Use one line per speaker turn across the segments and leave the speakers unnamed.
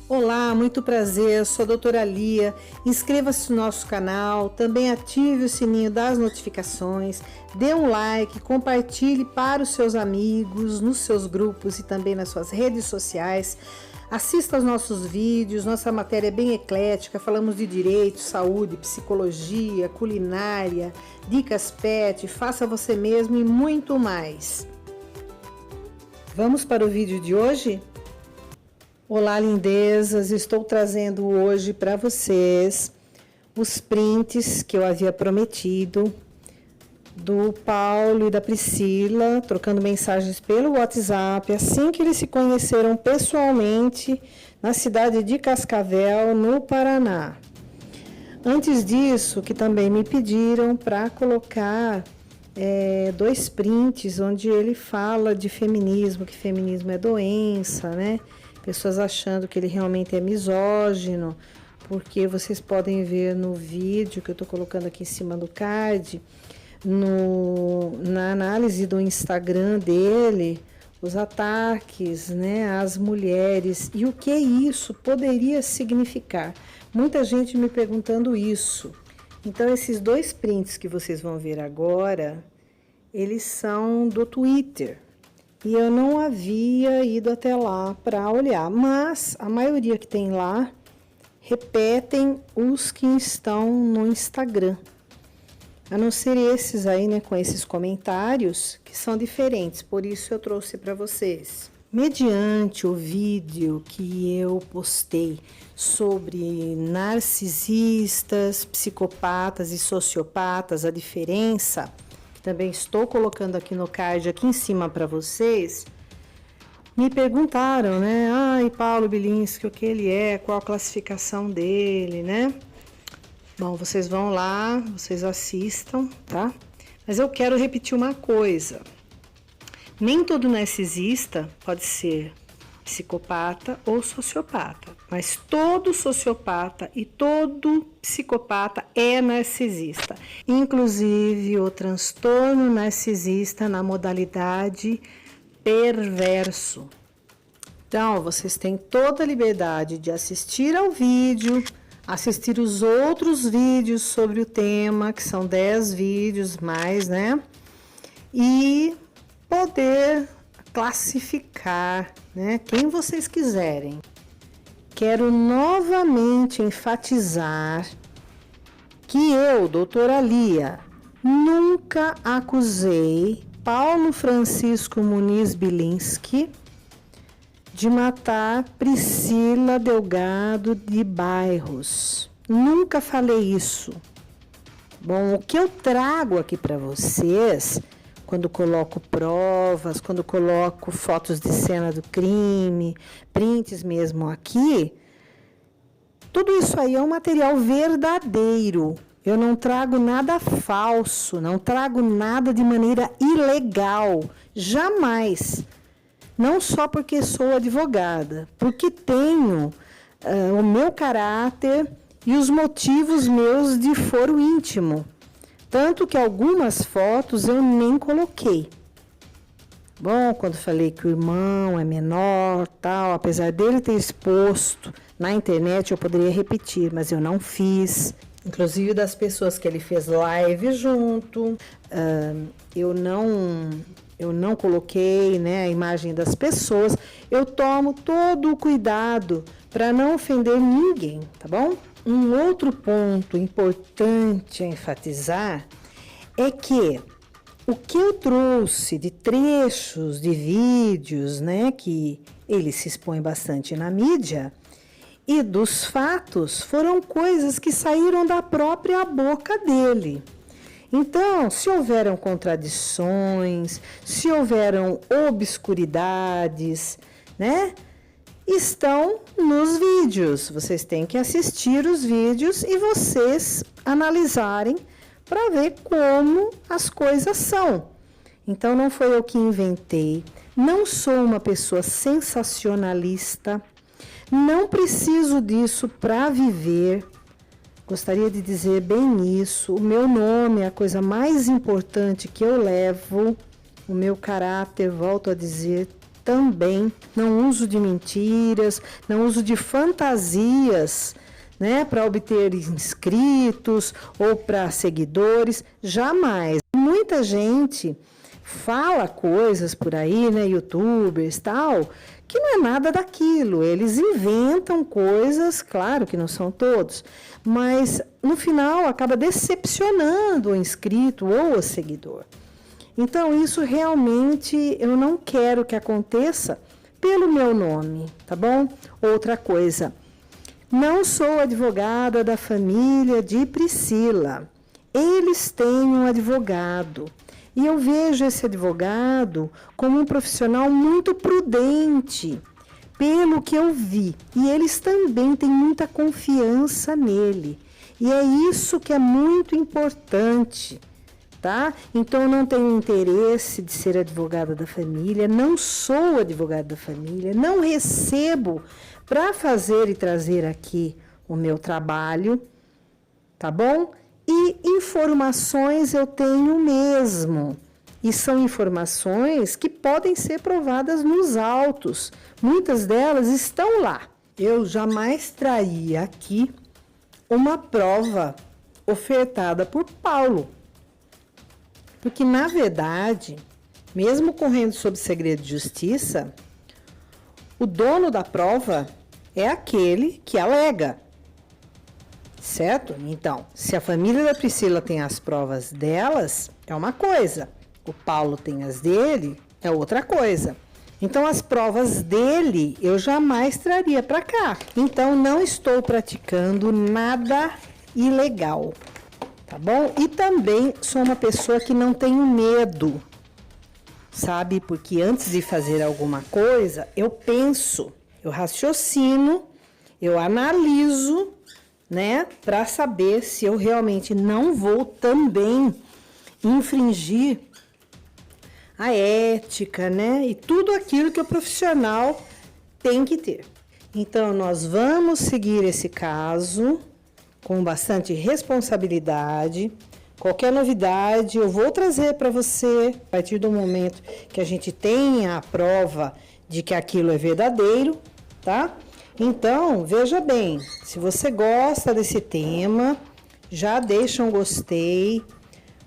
Olá, muito prazer, sou a doutora Lia. Inscreva-se no nosso canal, também ative o sininho das notificações, dê um like, compartilhe para os seus amigos, nos seus grupos e também nas suas redes sociais. Assista aos nossos vídeos, nossa matéria é bem eclética, falamos de direito, saúde, psicologia, culinária, dicas pet, faça você mesmo e muito mais. Vamos para o vídeo de hoje? Olá, lindezas! Estou trazendo hoje para vocês os prints que eu havia prometido do Paulo e da Priscila, trocando mensagens pelo WhatsApp, assim que eles se conheceram pessoalmente na cidade de Cascavel, no Paraná. Antes disso, que também me pediram para colocar dois prints onde ele fala de feminismo, que feminismo é doença, né? Pessoas achando que ele realmente é misógino, porque vocês podem ver no vídeo que eu estou colocando aqui em cima do card, na análise do Instagram dele, os ataques, né, às mulheres e o que isso poderia significar. Muita gente me perguntando isso. Então, esses dois prints que vocês vão ver agora, eles são do Twitter. E eu não havia ido até lá para olhar, mas a maioria que tem lá repetem os que estão no Instagram. A não ser esses aí, né, com esses comentários que são diferentes, por isso eu trouxe para vocês. Mediante o vídeo que eu postei sobre narcisistas, psicopatas e sociopatas, a diferença, também estou colocando aqui no card, aqui em cima para vocês, me perguntaram, né? Ai, Paulo Bilinski, o que ele é, qual a classificação dele, né? Bom, vocês vão lá, vocês assistam, tá? Mas eu quero repetir uma coisa. Nem todo narcisista pode ser psicopata ou sociopata, mas todo sociopata e todo psicopata é narcisista, inclusive o transtorno narcisista na modalidade perverso. Então, vocês têm toda a liberdade de assistir ao vídeo, assistir os outros vídeos sobre o tema, que são 10 vídeos mais, né? E poder classificar, né, quem vocês quiserem. Quero novamente enfatizar que eu, doutora Lia, nunca acusei Paulo Francisco Muniz Bilinski de matar Priscila Delgado de Bairros. Nunca falei isso. Bom, o que eu trago aqui para vocês, quando coloco provas, quando coloco fotos de cena do crime, prints mesmo aqui, tudo isso aí é um material verdadeiro. Eu não trago nada falso, não trago nada de maneira ilegal, jamais. Não só porque sou advogada, porque tenho o meu caráter e os motivos meus de foro íntimo. Tanto que algumas fotos eu nem coloquei. Bom, quando falei que o irmão é menor, tal, apesar dele ter exposto na internet, eu poderia repetir, mas eu não fiz. Inclusive das pessoas que ele fez live junto, eu não coloquei, né, a imagem das pessoas. Eu tomo todo o cuidado para não ofender ninguém, tá bom? Um outro ponto importante a enfatizar é que o que eu trouxe de trechos de vídeos, né, que ele se expõe bastante na mídia, e dos fatos foram coisas que saíram da própria boca dele. Então, se houveram contradições, se houveram obscuridades, né, estão nos vídeos. Vocês têm que assistir os vídeos e vocês analisarem para ver como as coisas são. Então, não foi eu que inventei, não sou uma pessoa sensacionalista, não preciso disso para viver. Gostaria de dizer bem isso. O meu nome é a coisa mais importante que eu levo. O meu caráter, volto a dizer, também. Não uso de mentiras, não uso de fantasias, né, para obter inscritos ou para seguidores, jamais. Muita gente fala coisas por aí, né, youtubers, tal, que não é nada daquilo. Eles inventam coisas, claro que não são todos, mas no final acaba decepcionando o inscrito ou o seguidor. Então, isso realmente eu não quero que aconteça pelo meu nome, tá bom? Outra coisa, não sou advogada da família de Priscila. Eles têm um advogado. E eu vejo esse advogado como um profissional muito prudente, pelo que eu vi. E eles também têm muita confiança nele. E é isso que é muito importante, tá? Então, eu não tenho interesse de ser advogada da família, não sou advogada da família, não recebo para fazer e trazer aqui o meu trabalho, tá bom? E informações eu tenho mesmo. E são informações que podem ser provadas nos autos. Muitas delas estão lá. Eu jamais traria aqui uma prova ofertada por Paulo. Porque, na verdade, mesmo correndo sob segredo de justiça, o dono da prova é aquele que alega, certo? Então, se a família da Priscila tem as provas delas, é uma coisa. O Paulo tem as dele, é outra coisa. Então, as provas dele eu jamais traria para cá. Então, não estou praticando nada ilegal, tá bom? E também sou uma pessoa que não tenho medo, sabe? Porque antes de fazer alguma coisa, eu penso, eu raciocino, eu analiso, né? Para saber se eu realmente não vou também infringir a ética, né? E tudo aquilo que o profissional tem que ter. Então, nós vamos seguir esse caso com bastante responsabilidade. Qualquer novidade eu vou trazer para você a partir do momento que a gente tenha a prova de que aquilo é verdadeiro, tá? Então, veja bem, se você gosta desse tema, já deixa um gostei,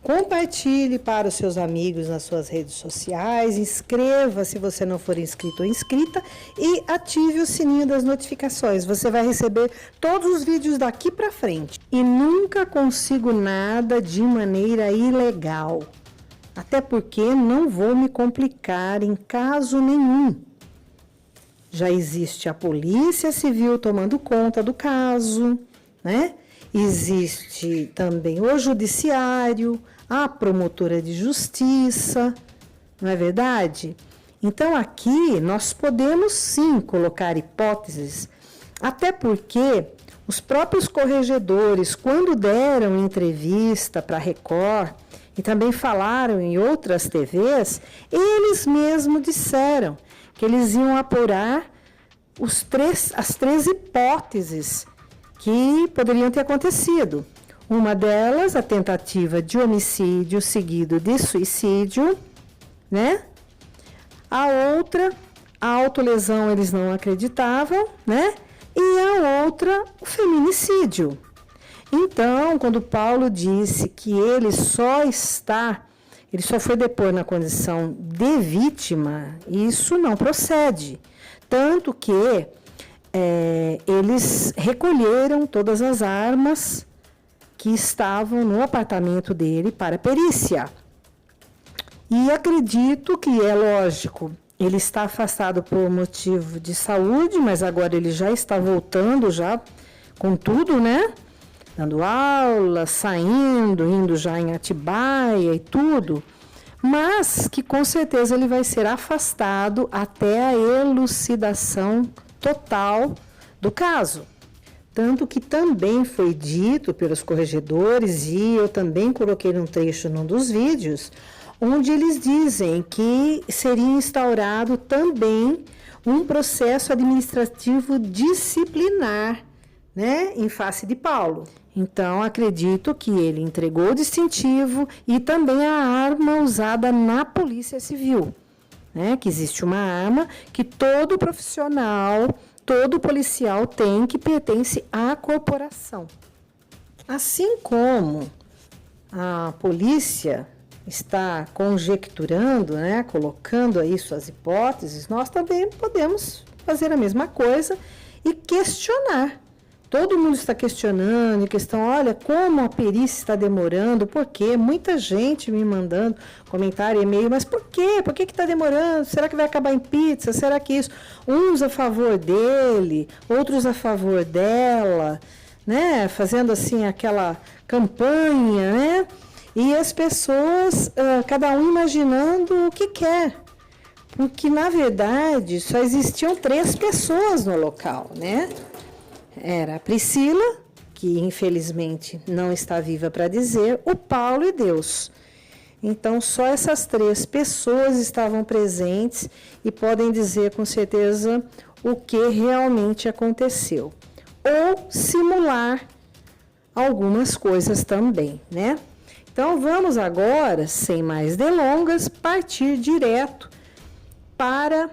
compartilhe para os seus amigos nas suas redes sociais, inscreva se você não for inscrito ou inscrita e ative o sininho das notificações. Você vai receber todos os vídeos daqui para frente. E nunca consigo nada de maneira ilegal, até porque não vou me complicar em caso nenhum. Já existe a Polícia Civil tomando conta do caso, né? Existe também o Judiciário, a Promotora de Justiça, não é verdade? Então, aqui nós podemos sim colocar hipóteses, até porque os próprios corregedores, quando deram entrevista para a Record e também falaram em outras TVs, eles mesmos disseram que eles iam apurar as três hipóteses que poderiam ter acontecido. Uma delas, a tentativa de homicídio seguido de suicídio, né? A outra, a autolesão, eles não acreditavam, né? E a outra, o feminicídio. Então, quando Paulo disse que ele só foi depor na condição de vítima, isso não procede. Tanto que eles recolheram todas as armas que estavam no apartamento dele para perícia. E acredito que é lógico, ele está afastado por motivo de saúde, mas agora ele já está voltando já com tudo, né? Dando aula, saindo, indo já em Atibaia e tudo, mas que com certeza ele vai ser afastado até a elucidação total do caso. Tanto que também foi dito pelos corregedores, e eu também coloquei um trecho num dos vídeos, onde eles dizem que seria instaurado também um processo administrativo disciplinar, né, em face de Paulo. Então, acredito que ele entregou o distintivo e também a arma usada na Polícia Civil, né? Que existe uma arma que todo profissional, todo policial tem, que pertence à corporação. Assim como a polícia está conjecturando, né, colocando aí suas hipóteses, nós também podemos fazer a mesma coisa e questionar. Todo mundo está questionando, em questão, olha, como a perícia está demorando, por quê? Muita gente me mandando comentário, e-mail, mas por quê? Por que está demorando? Será que vai acabar em pizza? Será que isso? Uns a favor dele, outros a favor dela, né? Fazendo assim aquela campanha, né? E as pessoas, cada um imaginando o que quer. Porque, na verdade, só existiam 3 pessoas no local, né? Era a Priscila, que infelizmente não está viva para dizer, o Paulo e Deus. Então, só essas 3 pessoas estavam presentes e podem dizer com certeza o que realmente aconteceu. Ou simular algumas coisas também, né? Então, vamos agora, sem mais delongas, partir direto para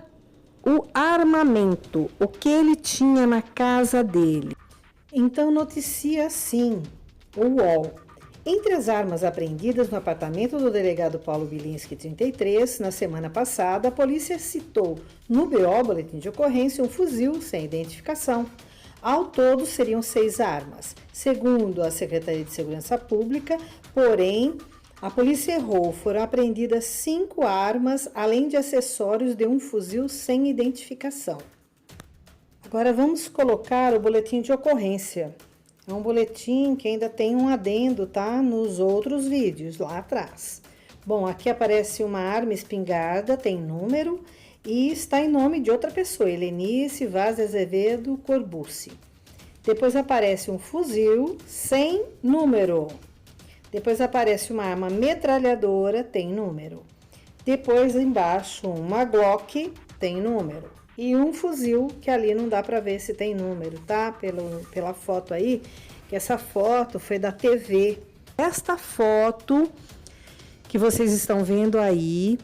o armamento, o que ele tinha na casa dele. Então, noticia assim, o UOL. Entre as armas apreendidas no apartamento do delegado Paulo Bilinski, 33, na semana passada, a polícia citou no BO, boletim de ocorrência, um fuzil sem identificação. Ao todo, seriam 6 armas. Segundo a Secretaria de Segurança Pública, porém, a polícia errou, foram apreendidas 5 armas, além de acessórios de um fuzil sem identificação. Agora vamos colocar o boletim de ocorrência. É um boletim que ainda tem um adendo, tá? Nos outros vídeos, lá atrás. Bom, aqui aparece uma arma espingarda, tem número e está em nome de outra pessoa, Helenice Vaz Azevedo Corbucci. Depois aparece um fuzil sem número. Depois aparece uma arma metralhadora, tem número. Depois, embaixo, uma Glock, tem número. E um fuzil, que ali não dá para ver se tem número, tá? Pela foto aí, que essa foto foi da TV. Esta foto que vocês estão vendo aí,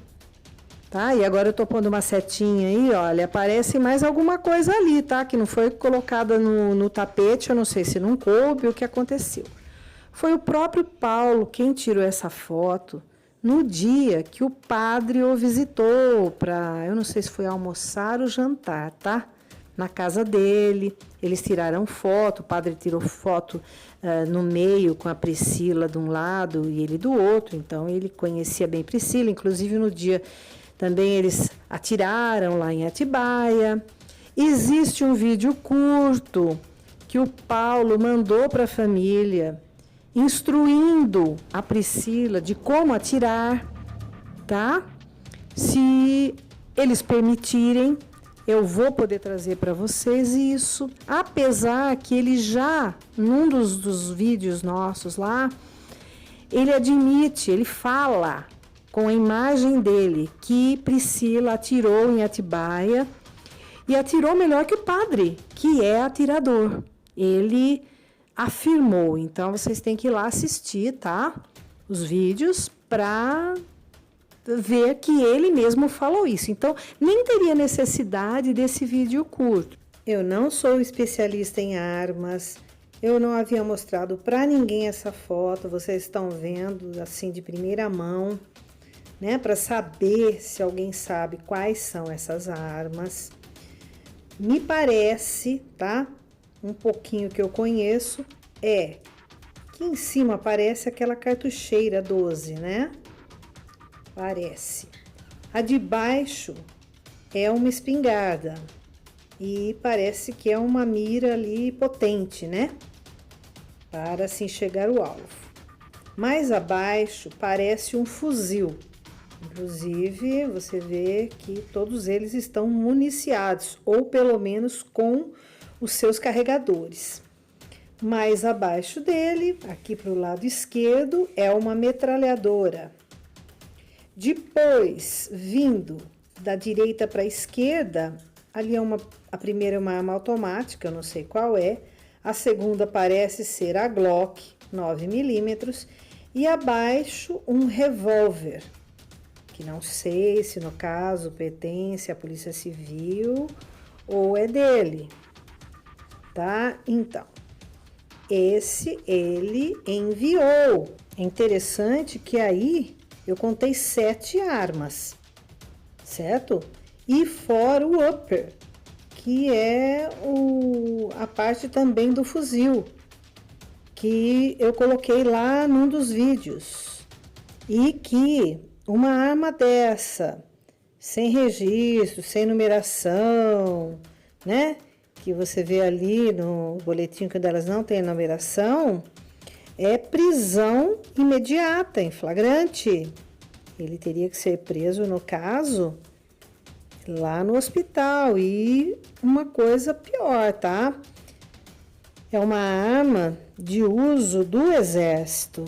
tá? E agora eu tô pondo uma setinha aí, olha, aparece mais alguma coisa ali, tá? Que não foi colocada no tapete, eu não sei se não coube, o que aconteceu. Foi o próprio Paulo quem tirou essa foto no dia que o padre o visitou para, eu não sei se foi almoçar ou jantar, tá? Na casa dele, eles tiraram foto, o padre tirou foto no meio com a Priscila de um lado e ele do outro, então ele conhecia bem Priscila, inclusive no dia também eles atiraram lá em Atibaia. Existe um vídeo curto que o Paulo mandou para a família, instruindo a Priscila de como atirar, tá? Se eles permitirem, eu vou poder trazer para vocês isso, apesar que ele já, num dos vídeos nossos lá, ele admite, ele fala com a imagem dele que Priscila atirou em Atibaia e atirou melhor que o padre, que é atirador. Ele afirmou, então vocês têm que ir lá assistir, tá? Os vídeos para ver que ele mesmo falou isso. Então, nem teria necessidade desse vídeo curto. Eu não sou especialista em armas, eu não havia mostrado para ninguém essa foto, vocês estão vendo assim de primeira mão, né? Para saber se alguém sabe quais são essas armas. Me parece, tá? Um pouquinho que eu conheço, é que em cima aparece aquela cartucheira 12, né? Parece. A de baixo é uma espingarda e parece que é uma mira ali potente, né? Para assim chegar o alvo. Mais abaixo parece um fuzil. Inclusive, você vê que todos eles estão municiados, ou pelo menos com os seus carregadores. Mais abaixo dele, aqui para o lado esquerdo, é uma metralhadora. Depois, vindo da direita para a esquerda, ali a primeira é uma arma automática, eu não sei qual é. A segunda parece ser a Glock 9mm e abaixo um revólver, que não sei se no caso pertence à Polícia Civil ou é dele, tá? Então, esse ele enviou. É interessante que aí eu contei 7 armas, certo? E fora o upper, que é a parte também do fuzil, que eu coloquei lá num dos vídeos. E que uma arma dessa, sem registro, sem numeração, né? Que você vê ali no boletim que delas não tem numeração, é prisão imediata, em flagrante. Ele teria que ser preso, no caso, lá no hospital. E uma coisa pior, tá? É uma arma de uso do exército.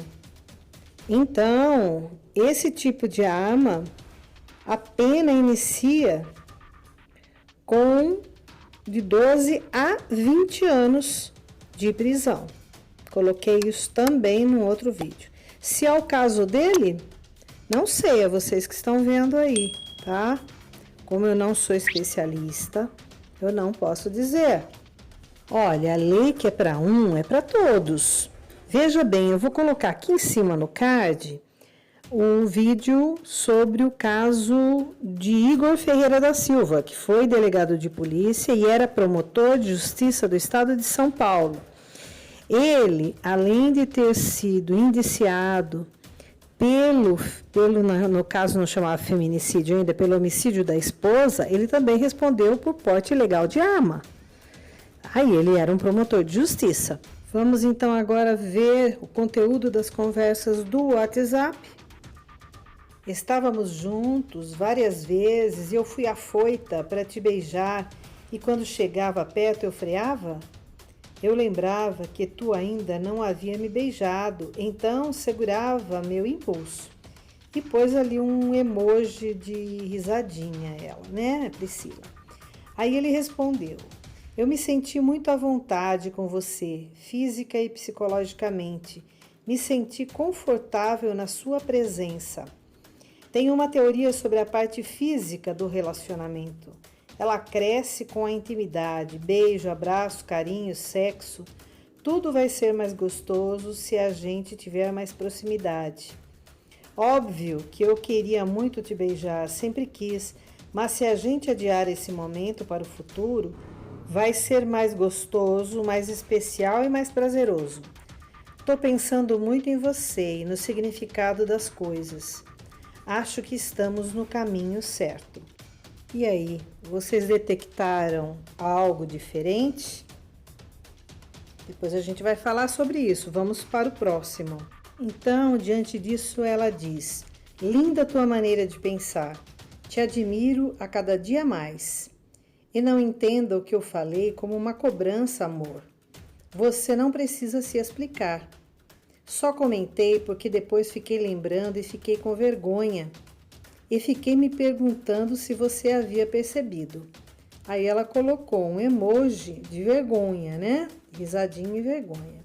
Então, esse tipo de arma, a pena inicia com de 12 a 20 anos de prisão. Coloquei isso também no outro vídeo. Se é o caso dele, não sei, é vocês que estão vendo aí, tá? Como eu não sou especialista, eu não posso dizer. Olha, a lei que é para um é para todos. Veja bem, eu vou colocar aqui em cima no card um vídeo sobre o caso de Igor Ferreira da Silva, que foi delegado de polícia e era promotor de justiça do estado de São Paulo. Ele, além de ter sido indiciado no caso não chamava feminicídio ainda, pelo homicídio da esposa, ele também respondeu por porte ilegal de arma. Aí ele era um promotor de justiça. Vamos então agora ver o conteúdo das conversas do WhatsApp. Estávamos juntos várias vezes e eu fui afoita para te beijar e quando chegava perto eu freava? Eu lembrava que tu ainda não havia me beijado, então segurava meu impulso. E pôs ali um emoji de risadinha ela, né, Priscila? Aí ele respondeu: eu me senti muito à vontade com você, física e psicologicamente. Me senti confortável na sua presença. Tenho uma teoria sobre a parte física do relacionamento. Ela cresce com a intimidade, beijo, abraço, carinho, sexo. Tudo vai ser mais gostoso se a gente tiver mais proximidade. Óbvio que eu queria muito te beijar, sempre quis, mas se a gente adiar esse momento para o futuro, vai ser mais gostoso, mais especial e mais prazeroso. Estou pensando muito em você e no significado das coisas. Acho que estamos no caminho certo. E aí, vocês detectaram algo diferente? Depois a gente vai falar sobre isso. Vamos para o próximo. Então, diante disso, ela diz: linda tua maneira de pensar. Te admiro a cada dia mais. E não entenda o que eu falei como uma cobrança, amor. Você não precisa se explicar. Só comentei porque depois fiquei lembrando e fiquei com vergonha. E fiquei me perguntando se você havia percebido. Aí ela colocou um emoji de vergonha, né? Risadinho e vergonha.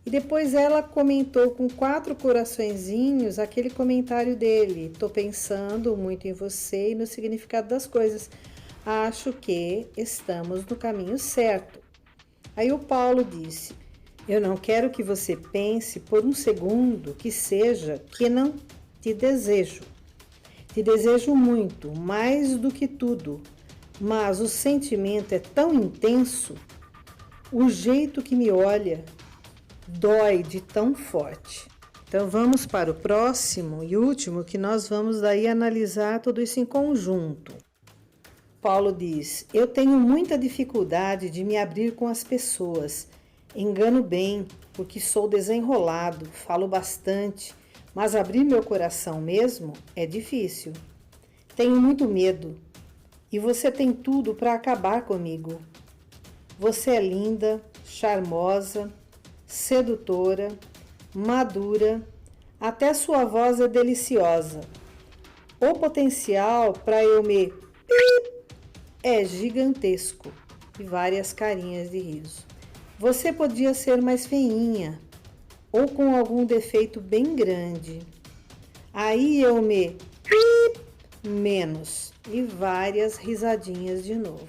E depois ela comentou com 4 coraçõezinhos aquele comentário dele. Tô pensando muito em você e no significado das coisas. Acho que estamos no caminho certo. Aí o Paulo disse: eu não quero que você pense por um segundo que seja que não te desejo. Te desejo muito, mais do que tudo, mas o sentimento é tão intenso, o jeito que me olha dói de tão forte. Então vamos para o próximo e último, que nós vamos daí analisar tudo isso em conjunto. Paulo diz: eu tenho muita dificuldade de me abrir com as pessoas. Engano bem, porque sou desenrolado, falo bastante, mas abrir meu coração mesmo é difícil. Tenho muito medo e você tem tudo para acabar comigo. Você é linda, charmosa, sedutora, madura, até sua voz é deliciosa. O potencial para eu me é gigantesco e várias carinhas de riso. Você podia ser mais feinha ou com algum defeito bem grande. Aí eu me menos. E várias risadinhas de novo.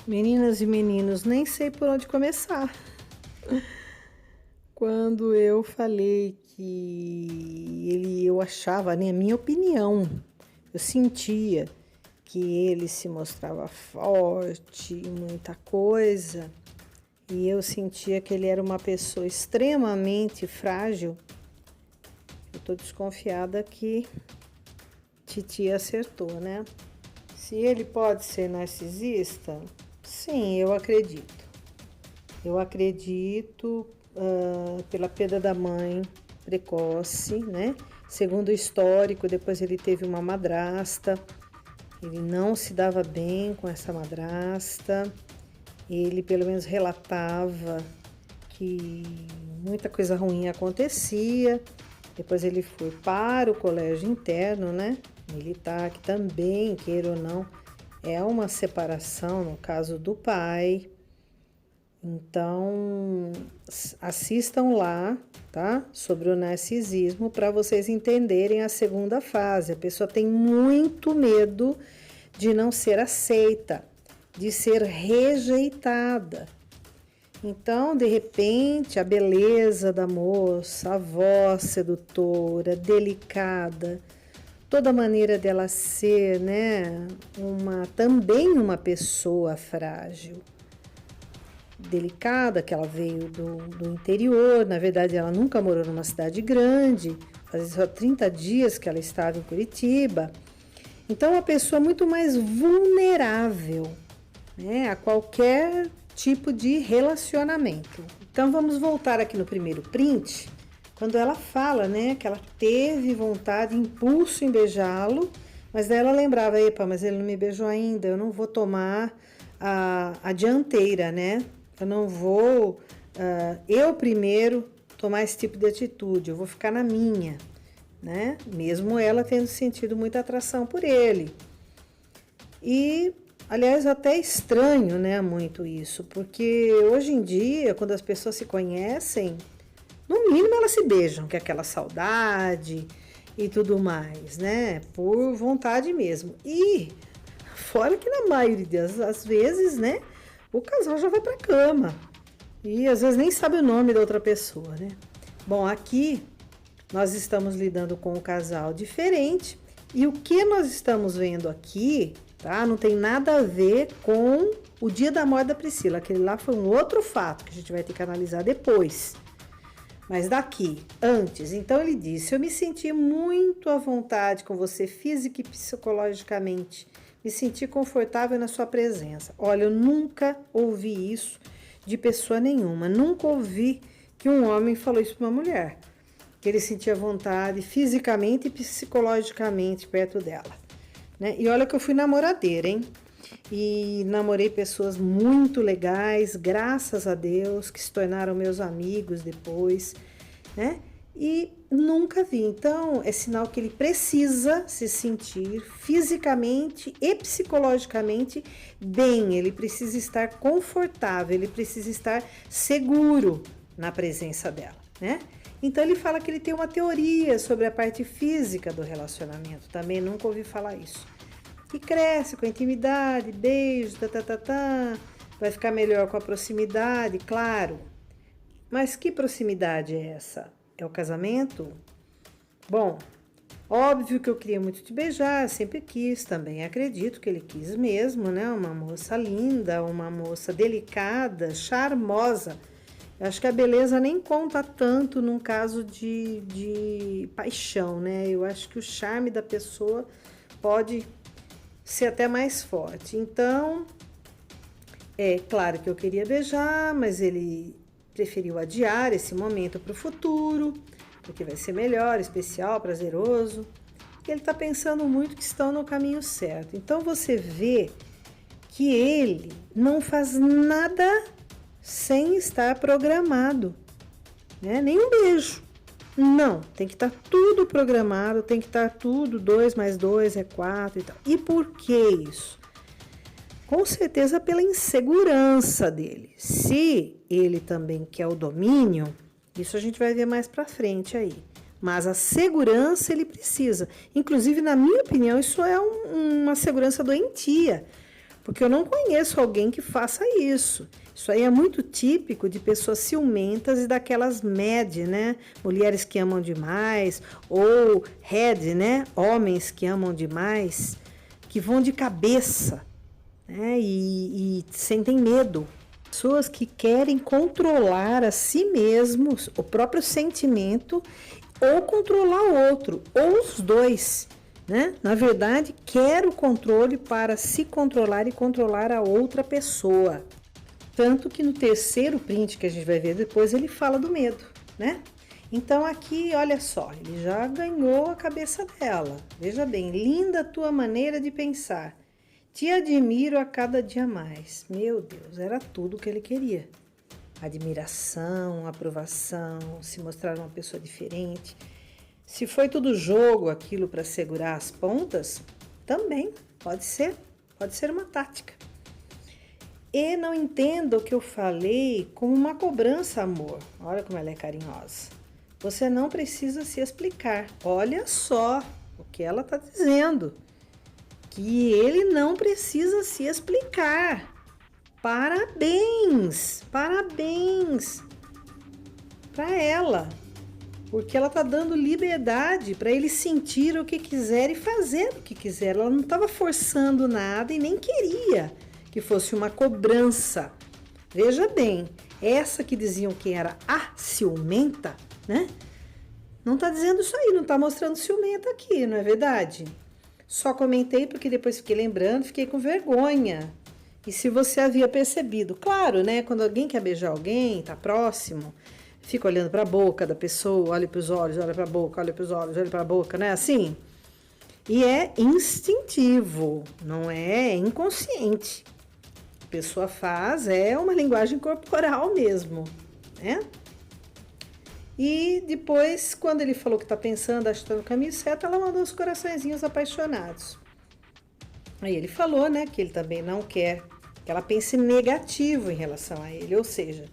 Meninas e meninos, nem sei por onde começar. Quando eu falei que eu achava, né, a minha opinião, eu sentia que ele se mostrava forte, muita coisa, e eu sentia que ele era uma pessoa extremamente frágil. Eu tô desconfiada que Titi acertou, né? Se ele pode ser narcisista, sim, eu acredito. Eu acredito pela perda da mãe precoce, né? Segundo o histórico, depois ele teve uma madrasta. Ele não se dava bem com essa madrasta. Ele, pelo menos, relatava que muita coisa ruim acontecia. Depois ele foi para o colégio interno, né? Militar, que também, queira ou não, é uma separação no caso do pai. Então, assistam lá, tá? Sobre o narcisismo para vocês entenderem a segunda fase. A pessoa tem muito medo de não ser aceita, de ser rejeitada. Então, de repente, a beleza da moça, a voz sedutora, delicada, toda a maneira dela ser, né, também uma pessoa frágil, delicada, que ela veio do interior, na verdade ela nunca morou numa cidade grande, fazia só 30 dias que ela estava em Curitiba. Então, uma pessoa muito mais vulnerável, né, a qualquer tipo de relacionamento. Então, vamos voltar aqui no primeiro print, quando ela fala, né, que ela teve vontade, impulso em beijá-lo, mas daí ela lembrava, epa, mas ele não me beijou ainda, eu não vou tomar a dianteira, né? Eu não vou, eu primeiro, tomar esse tipo de atitude, eu vou ficar na minha, né? Mesmo ela tendo sentido muita atração por ele. E, aliás, até estranho, né, muito isso, porque hoje em dia, quando as pessoas se conhecem, no mínimo elas se beijam, que é aquela saudade e tudo mais, né? Por vontade mesmo. E fora que na maioria das vezes, né, o casal já vai pra cama. E às vezes nem sabe o nome da outra pessoa, né? Bom, aqui nós estamos lidando com um casal diferente. E o que nós estamos vendo aqui, tá? Não tem nada a ver com o dia da morte da Priscila. Aquele lá foi um outro fato que a gente vai ter que analisar depois. Mas daqui, antes, então ele disse, eu me senti muito à vontade com você física e psicologicamente, me senti confortável na sua presença. Olha, eu nunca ouvi isso de pessoa nenhuma, nunca ouvi que um homem falou isso para uma mulher, que ele sentia vontade fisicamente e psicologicamente perto dela, né? E olha que eu fui namoradeira, hein? E namorei pessoas muito legais, graças a Deus, que se tornaram meus amigos depois, né? E nunca vi. Então, é sinal que ele precisa se sentir fisicamente e psicologicamente bem, ele precisa estar confortável, ele precisa estar seguro na presença dela, né? Então, ele fala que ele tem uma teoria sobre a parte física do relacionamento, também nunca ouvi falar isso. Que cresce com a intimidade, beijo, vai ficar melhor com a proximidade, claro. Mas que proximidade é essa? É o casamento? Bom, óbvio que eu queria muito te beijar, sempre quis, também acredito que ele quis mesmo, né? Uma moça linda, uma moça delicada, charmosa. Eu acho que a beleza nem conta tanto num caso de paixão, né? Eu acho que o charme da pessoa pode ser até mais forte. Então, é claro que eu queria beijar, mas ele preferiu adiar esse momento para o futuro, porque vai ser melhor, especial, prazeroso. E ele está pensando muito que estão no caminho certo. Então, você vê que ele não faz nada sem estar programado, né? Nem um beijo. Não, tem que estar tudo programado, tem que estar tudo, 2 mais 2 é 4 e tal. E por que isso? Com certeza pela insegurança dele. Se ele também quer o domínio, isso a gente vai ver mais pra frente aí. mas a segurança ele precisa. Inclusive, na minha opinião, isso é uma segurança doentia, porque eu não conheço alguém que faça isso. Isso aí é muito típico de pessoas ciumentas e daquelas mad, né? Mulheres que amam demais, ou head, né? Homens que amam demais, que vão de cabeça, né? E sentem medo. Pessoas que querem controlar a si mesmos, o próprio sentimento, ou controlar o outro, ou os dois, né? Na verdade, quer o controle para se controlar e controlar a outra pessoa. Tanto que no terceiro print que a gente vai ver depois, ele fala do medo, né? Então aqui, olha só, ele já ganhou a cabeça dela. Veja bem, linda a tua maneira de pensar. Te admiro a cada dia mais. Meu Deus, era tudo o que ele queria. Admiração, aprovação, se mostrar uma pessoa diferente. Se foi tudo jogo aquilo para segurar as pontas, também pode ser uma tática. E não entenda o que eu falei como uma cobrança, amor. Olha como ela é carinhosa. Você não precisa se explicar. Olha só o que ela está dizendo. Que ele não precisa se explicar. Parabéns! Parabéns para ela. Porque ela está dando liberdade para ele sentir o que quiser e fazer o que quiser. Ela não estava forçando nada e nem queria que fosse uma cobrança. Veja bem, essa que diziam que era a ciumenta, né? Não está dizendo isso aí, não está mostrando ciumenta aqui, não é verdade? Só comentei porque depois fiquei lembrando, fiquei com vergonha. E se você havia percebido, claro, né? Quando alguém quer beijar alguém, tá próximo, fica olhando para a boca da pessoa, olha para os olhos, olha para a boca, olha para os olhos, olha para a boca, né? Assim. E é instintivo, não é inconsciente. A pessoa faz, é uma linguagem corporal mesmo, né? E depois, quando ele falou que está pensando, acho que está no caminho certo, ela mandou os coraçõezinhos apaixonados. Aí ele falou, né, que ele também não quer que ela pense negativo em relação a ele, ou seja,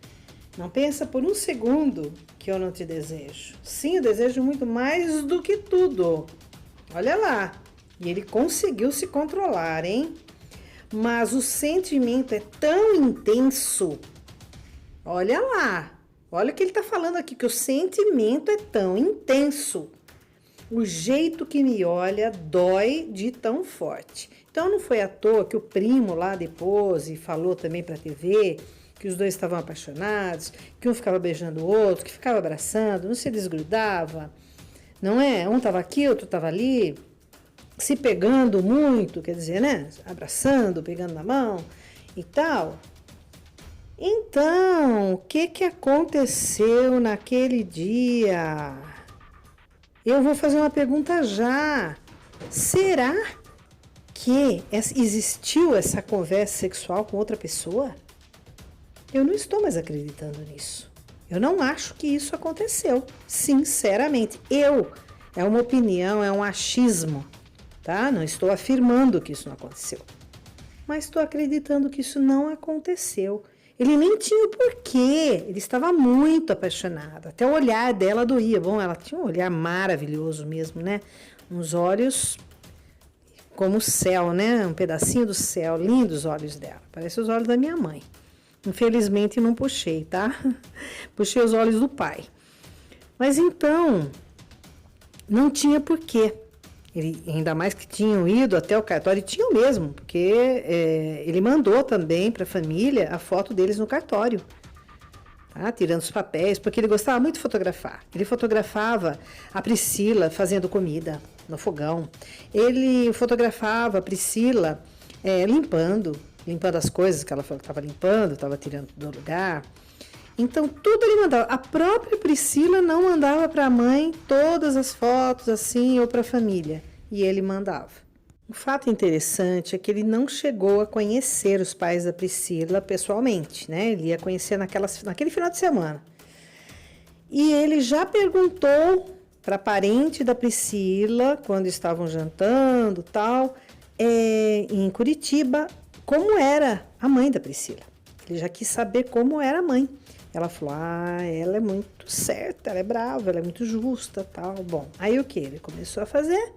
não pensa por um segundo que eu não te desejo. Sim, eu desejo muito mais do que tudo. Olha lá. E ele conseguiu se controlar, hein? Mas o sentimento é tão intenso. Olha lá. Olha o que ele está falando aqui, que o sentimento é tão intenso. O jeito que me olha dói de tão forte. Então não foi à toa que o primo lá depois e falou também para a TV que os dois estavam apaixonados, que um ficava beijando o outro, que ficava abraçando, não se desgrudava, não é? Um estava aqui, outro estava ali, se pegando muito, quer dizer, né? Abraçando, pegando na mão e tal. Então, o que aconteceu naquele dia? Eu vou fazer uma pergunta já. Será que existiu essa conversa sexual com outra pessoa? Eu não estou mais acreditando nisso. Eu não acho que isso aconteceu, sinceramente. É uma opinião, é um achismo, tá? Não estou afirmando que isso não aconteceu, mas estou acreditando que isso não aconteceu. Ele nem tinha o porquê, ele estava muito apaixonado, até o olhar dela doía. Bom, ela tinha um olhar maravilhoso mesmo, né? Uns olhos como o céu, né? Um pedacinho do céu, lindos olhos dela, parece os olhos da minha mãe. Infelizmente não puxei, tá? Puxei os olhos do pai. Mas então, não tinha porquê. Ele, ainda mais que tinham ido até o cartório, e tinham mesmo, porque ele mandou também para a família a foto deles no cartório, tá? Tirando os papéis, porque ele gostava muito de fotografar. Ele fotografava a Priscila fazendo comida no fogão. Ele fotografava a Priscila limpando as coisas que ela falou que estava limpando, estava tirando do lugar. Então, tudo ele mandava. A própria Priscila não mandava para a mãe todas as fotos assim ou para a família. E ele mandava. O fato interessante é que ele não chegou a conhecer os pais da Priscila pessoalmente, né? Ele ia conhecer naquele final de semana. E ele já perguntou para a parente da Priscila, quando estavam jantando tal, em Curitiba, como era a mãe da Priscila. Ele já quis saber como era a mãe. Ela falou, ela é muito certa, ela é brava, ela é muito justa, tal. Bom, aí o que ele começou a fazer?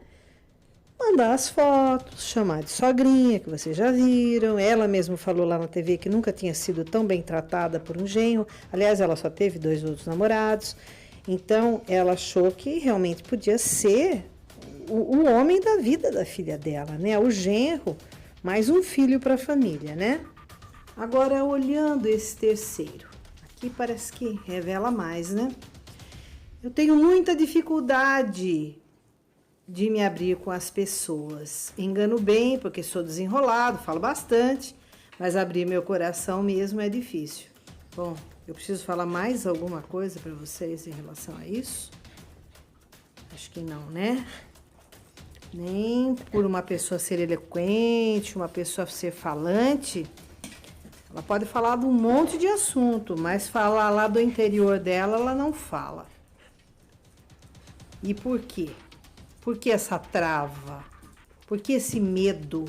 Mandar as fotos, chamar de sogrinha, que vocês já viram. Ela mesma falou lá na TV que nunca tinha sido tão bem tratada por um genro. Aliás, ela só teve 2 outros namorados. Então, ela achou que realmente podia ser o homem da vida da filha dela, né? O genro, mais um filho para a família, né? Agora, olhando esse terceiro, aqui parece que revela mais, né? Eu tenho muita dificuldade de me abrir com as pessoas. Engano bem, porque sou desenrolado, falo bastante, mas abrir meu coração mesmo é difícil. Bom, eu preciso falar mais alguma coisa para vocês em relação a isso? Acho que não, né? Nem por uma pessoa ser eloquente, uma pessoa ser falante, ela pode falar de um monte de assunto, mas falar lá do interior dela, ela não fala. E por quê? Por que essa trava? Por que esse medo?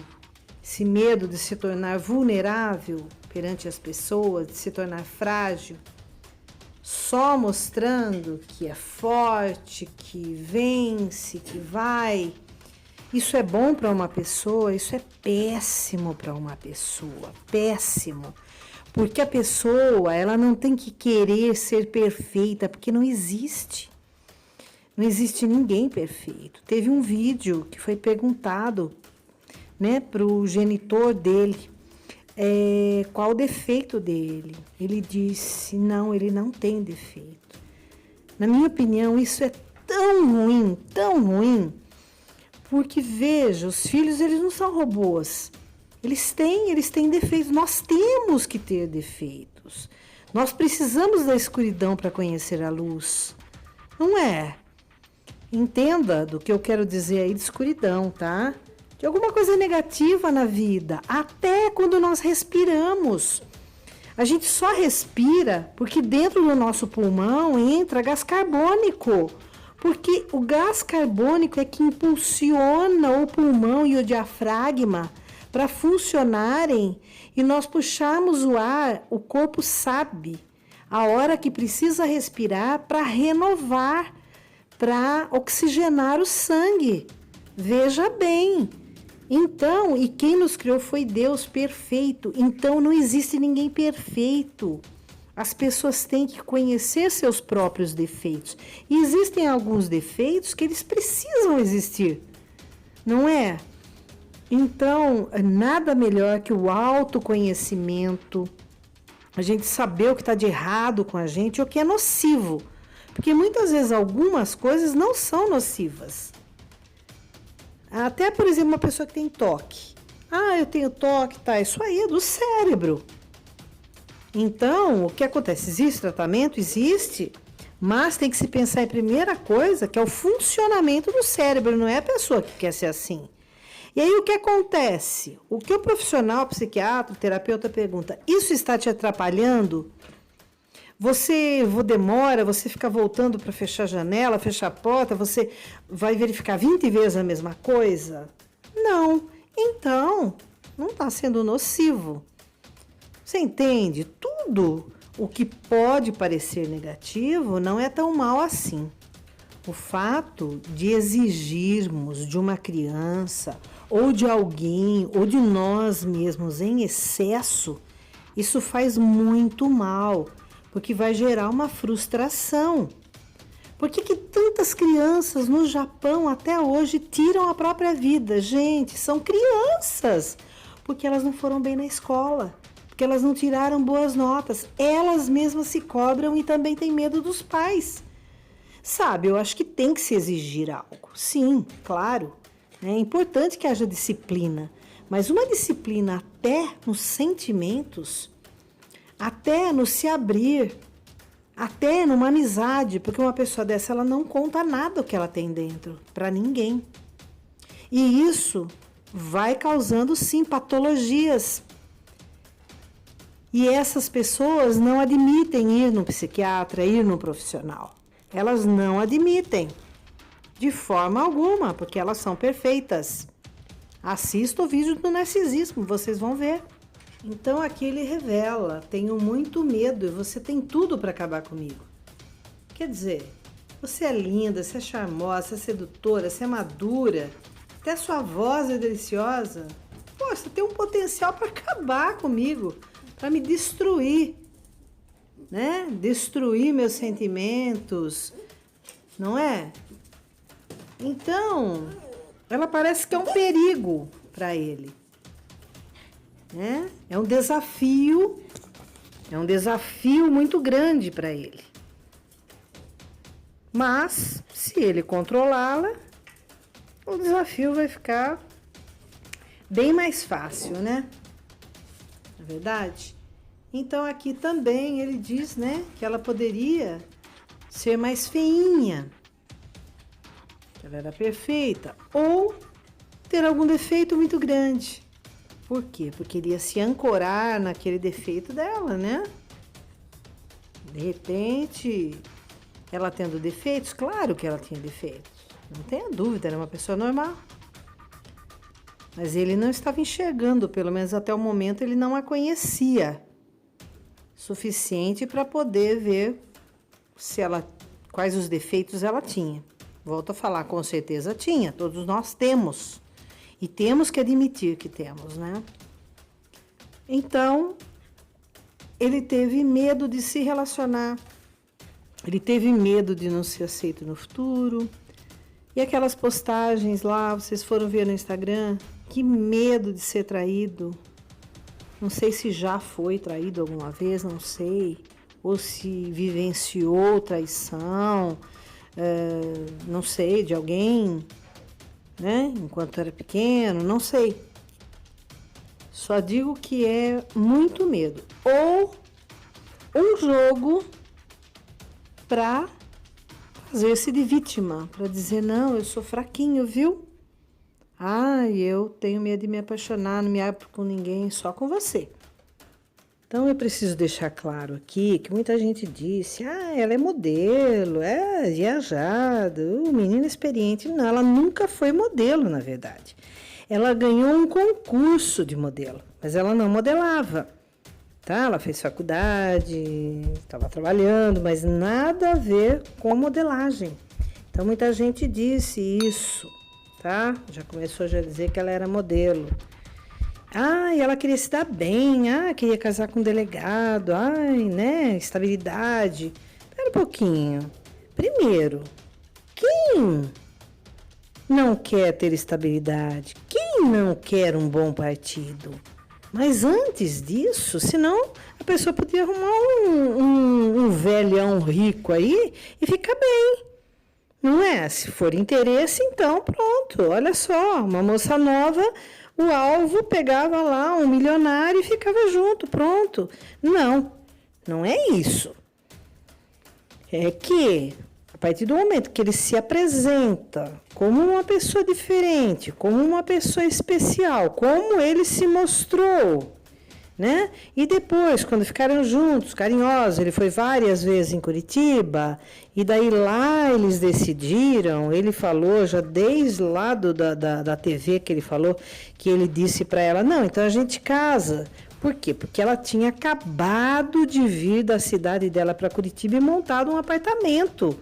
Esse medo de se tornar vulnerável perante as pessoas, de se tornar frágil? Só mostrando que é forte, que vence, que vai. Isso é bom para uma pessoa? Isso é péssimo para uma pessoa. Péssimo. Porque a pessoa, ela não tem que querer ser perfeita, porque não existe. Não existe ninguém perfeito. Teve um vídeo que foi perguntado, né, para o genitor dele, qual o defeito dele. Ele disse, não, ele não tem defeito. Na minha opinião, isso é tão ruim, porque veja, os filhos, eles não são robôs. Eles têm defeitos. Nós temos que ter defeitos. Nós precisamos da escuridão para conhecer a luz. Não é? Entenda do que eu quero dizer aí de escuridão, tá? De alguma coisa negativa na vida, até quando nós respiramos. A gente só respira porque dentro do nosso pulmão entra gás carbônico. Porque o gás carbônico é que impulsiona o pulmão e o diafragma para funcionarem e nós puxarmos o ar, o corpo sabe a hora que precisa respirar para renovar, para oxigenar o sangue. Veja bem. Então, e quem nos criou foi Deus perfeito. Então, não existe ninguém perfeito. As pessoas têm que conhecer seus próprios defeitos. E existem alguns defeitos que eles precisam existir. Não é? Então, nada melhor que o autoconhecimento. A gente saber o que está de errado com a gente ou o que é nocivo. Porque muitas vezes algumas coisas não são nocivas. Até, por exemplo, uma pessoa que tem toque. Eu tenho toque, tá? Isso aí é do cérebro. Então, o que acontece? Existe tratamento? Existe. Mas tem que se pensar em primeira coisa, que é o funcionamento do cérebro. Não é a pessoa que quer ser assim. E aí, o que acontece? O que o profissional, o psiquiatra, o terapeuta pergunta, isso está te atrapalhando? Você demora, você fica voltando para fechar a janela, fechar a porta, você vai verificar 20 vezes a mesma coisa? Não. Então, não está sendo nocivo. Você entende? Tudo o que pode parecer negativo não é tão mal assim. O fato de exigirmos de uma criança, ou de alguém, ou de nós mesmos em excesso, isso faz muito mal. Porque vai gerar uma frustração. Por que tantas crianças no Japão até hoje tiram a própria vida? Gente, são crianças, porque elas não foram bem na escola, porque elas não tiraram boas notas. Elas mesmas se cobram e também têm medo dos pais. Sabe, eu acho que tem que se exigir algo. Sim, claro. É importante que haja disciplina, mas uma disciplina até nos sentimentos, até no se abrir, até numa amizade, porque uma pessoa dessa, ela não conta nada o que ela tem dentro, para ninguém. E isso vai causando, sim, patologias. E essas pessoas não admitem ir no psiquiatra, ir no profissional. Elas não admitem, de forma alguma, porque elas são perfeitas. Assista o vídeo do narcisismo, vocês vão ver. Então aqui ele revela: tenho muito medo e você tem tudo para acabar comigo. Quer dizer, você é linda, você é charmosa, você é sedutora, você é madura, até sua voz é deliciosa. Pô, você tem um potencial para acabar comigo, para me destruir, né? Destruir meus sentimentos, não é? Então, ela parece que é um perigo para ele, né? É um desafio muito grande para ele. Mas, se ele controlá-la, o desafio vai ficar bem mais fácil, né? Não é verdade? Então, aqui também ele diz, né, que ela poderia ser mais feinha, que ela era perfeita, ou ter algum defeito muito grande. Por quê? Porque ele ia se ancorar naquele defeito dela, né? De repente, ela tendo defeitos, claro que ela tinha defeitos, não tenha dúvida, era uma pessoa normal. Mas ele não estava enxergando, pelo menos até o momento ele não a conhecia suficiente para poder ver quais os defeitos ela tinha. Volto a falar, com certeza tinha, todos nós temos. E temos que admitir que temos, né? Então, ele teve medo de se relacionar. Ele teve medo de não ser aceito no futuro. E aquelas postagens lá, vocês foram ver no Instagram, que medo de ser traído. Não sei se já foi traído alguma vez, não sei. Ou se vivenciou traição, não sei, de alguém, né? Enquanto era pequeno, não sei. Só digo que é muito medo. Ou um jogo para fazer-se de vítima, para dizer, não, eu sou fraquinho, viu? Eu tenho medo de me apaixonar, não me abro com ninguém, só com você. Então eu preciso deixar claro aqui que muita gente disse, ela é modelo, é viajada, menina experiente. Não, ela nunca foi modelo, na verdade. Ela ganhou um concurso de modelo, mas ela não modelava. Tá? Ela fez faculdade, estava trabalhando, mas nada a ver com modelagem. Então muita gente disse isso, tá? Já começou a dizer que ela era modelo. E ela queria se dar bem, queria casar com um delegado, né? Estabilidade. Espera um pouquinho. Primeiro, quem não quer ter estabilidade? Quem não quer um bom partido? Mas antes disso, senão a pessoa podia arrumar um velhão rico aí e ficar bem. Não é? Se for interesse, então pronto. Olha só, uma moça nova, o alvo pegava lá um milionário e ficava junto, pronto. Não, não é isso. É que, a partir do momento que ele se apresenta como uma pessoa diferente, como uma pessoa especial, como ele se mostrou, né? E depois, quando ficaram juntos, carinhosos, ele foi várias vezes em Curitiba, e daí lá eles decidiram, ele falou, já desde lá da TV que ele falou, que ele disse para ela, não, então a gente casa. Por quê? Porque ela tinha acabado de vir da cidade dela para Curitiba e montado um apartamento,